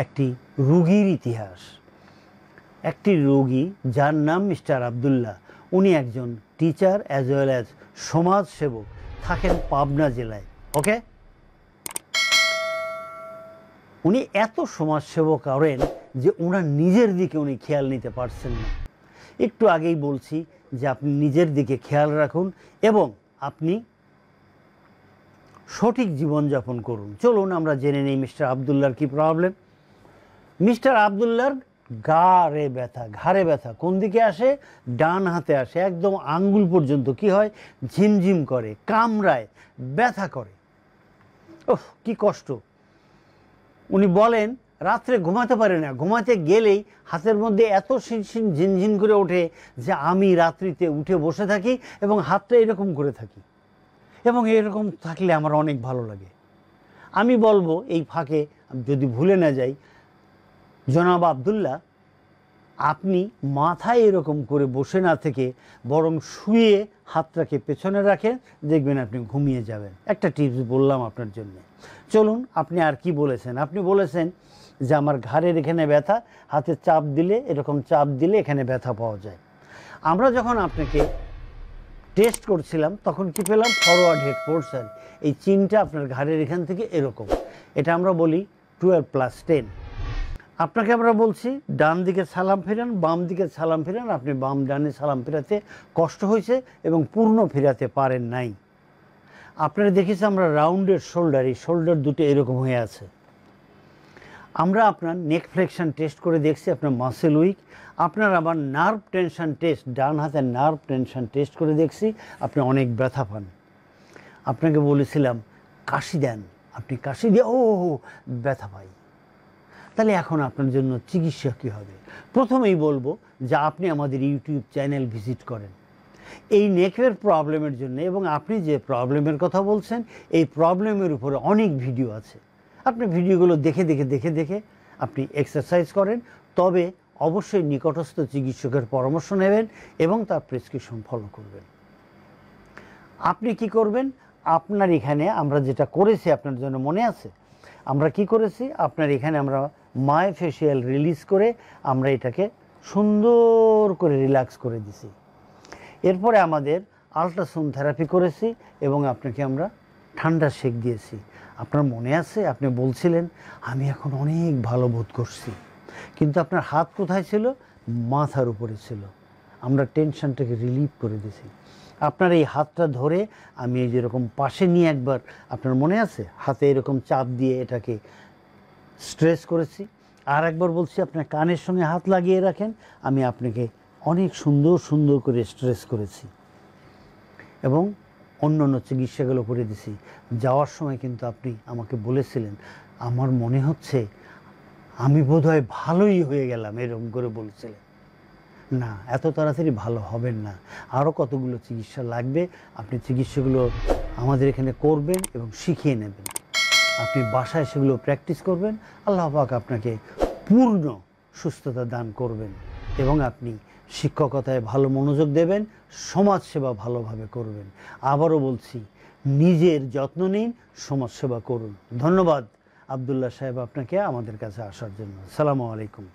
একটি রোগীর ইতিহাস। একটি রোগী যার নাম মিস্টার আব্দুল্লাহ, উনি একজন টিচার অ্যাজ ওয়েল অ্যাজ সমাজসেবক, থাকেন পাবনা জেলায়। ওকে, উনি এত সমাজসেবা করেন যে ওনার নিজের দিকে উনি খেয়াল নিতে পারছেন না। একটু আগেই বলছি যে আপনি নিজের দিকে খেয়াল রাখুন এবং আপনি সঠিক জীবনযাপন করুন। চলুন আমরা জেনে নিই মিস্টার আব্দুল্লাহর কী প্রবলেম। মিস্টার আব্দুল্লাহর ঘাড়ে ব্যথা কোন দিকে আসে? ডান হাতে আসে, একদম আঙ্গুল পর্যন্ত কি হয়, ঝিমঝিম করে, কামড়ায়, ব্যথা করে। ওহ, কি কষ্ট। উনি বলেন রাত্রে ঘুমাতে পারে না, ঘুমাতে গেলেই হাতের মধ্যে এত শিনশিন ঝিনঝিন করে ওঠে যে আমি রাত্রিতে উঠে বসে থাকি এবং হাতটা এরকম করে থাকি, এবং এরকম থাকলে আমার অনেক ভালো লাগে। আমি বলবো এই ফাঁকে, যদি ভুলে না যাই, জনাব আব্দুল্লাহ, আপনি মাথায় এরকম করে বসে না থেকে বরং শুয়ে হাতটাকে পেছনে রাখেন, দেখবেন আপনি ঘুমিয়ে যাবেন। একটা টিপস বললাম আপনার জন্য। চলুন, আপনি আর কি বলেছেন? আপনি বলেছেন যে আমার ঘাড়ের এখানে ব্যথা, হাতে চাপ দিলে, এরকম চাপ দিলে এখানে ব্যথা পাওয়া যায়। আমরা যখন আপনাকে টেস্ট করছিলাম তখন কি পেলাম? ফরওয়ার্ড হেড পোর্শন, এই চিনটা আপনার ঘাড়ের এখান থেকে এরকম, এটা আমরা বলি 12+10। আপনাকে আমরা বলছি ডান দিকে সালাম ফেরান, বাম দিকে সালাম ফেরান। আপনি বাম ডানে সালাম ফেরাতে কষ্ট হয়েছে এবং পূর্ণ ফেরাতে পারেন নাই। আপনারা দেখেছি আমরা রাউন্ডের শোল্ডার, এই শোল্ডার দুটো এরকম হয়ে আছে। আমরা আপনার নেক ফ্লেকশন টেস্ট করে দেখছি আপনার মাসেল উইক। আপনার আবার নার্ভ টেনশন টেস্ট, ডান হাতের নার্ভ টেনশন টেস্ট করে দেখছি আপনি অনেক ব্যথা পান। আপনাকে বলেছিলাম কাশি দেন, আপনি কাশি দিয়ে ও ব্যথা পাই। তাহলে এখন আপনার জন্য চিকিৎসা কী হবে? প্রথমেই বলবো যে আপনি আমাদের ইউটিউব চ্যানেল ভিজিট করেন এই নেকের প্রবলেমের জন্য, এবং আপনি যে প্রবলেমের কথা বলছেন এই প্রবলেমের উপরে অনেক ভিডিও আছে। আপনি ভিডিওগুলো দেখে আপনি এক্সারসাইজ করেন, তবে অবশ্যই নিকটস্থ চিকিৎসকের পরামর্শ নেবেন এবং তার প্রেসক্রিপশন ফলো করবেন। আপনি কি করবেন? আপনার এখানে আমরা যেটা করেছি আপনার জন্য মনে আছে? আমরা কি করেছি? আপনার এখানে আমরা মায়োফেশিয়াল রিলিজ করে আমরা এটাকে সুন্দর করে রিল্যাক্স করে দিছি। এরপরে আমাদের আল্ট্রাসাউন্ড থেরাপি করেছি এবং আপনাকে আমরা ঠান্ডা সেক দিয়েছি। আপনার মনে আছে আপনি বলছিলেন আমি এখন অনেক ভালো বোধ করছি, কিন্তু আপনার হাত কোথায় ছিল? মাথার উপরে ছিল। আমরা টেনশনটাকে রিলিভ করে দিয়েছি। আপনার এই হাতটা ধরে আমি এই যেরকম পাশে নিয়ে একবার, আপনার মনে আছে, হাতে এরকম চাপ দিয়ে এটাকে স্ট্রেস করেছি। আর একবার বলছি আপনার কানের সঙ্গে হাত লাগিয়ে রাখেন, আমি আপনাকে অনেক সুন্দর করে স্ট্রেস করেছি এবং অন্য চিকিৎসাগুলো করে দিছি। যাওয়ার সময় কিন্তু আপনি আমাকে বলেছিলেন আমার মনে হচ্ছে আমি বোধহয় ভালোই হয়ে গেলাম, এরকম করে বলেছিলেন। না, এত তাড়াতাড়ি ভালো হবেন না, আরও কতগুলো চিকিৎসা লাগবে। আপনি চিকিৎসাগুলো আমাদের এখানে করবেন এবং শিখিয়ে নেবেন। আপনি বাসায় সেগুলো প্র্যাকটিস করবেন, আল্লাহ পাক আপনাকে পূর্ণ সুস্থতা দান করবেন এবং আপনি শিক্ষকতায় ভালো মনোযোগ দেবেন, সমাজসেবা ভালোভাবে করবেন। আবারও বলছি, নিজের যত্ন নিন, সমাজসেবা করুন। ধন্যবাদ আব্দুল্লাহ সাহেব আপনাকে আমাদের কাছে আসার জন্য। আসসালামু আলাইকুম।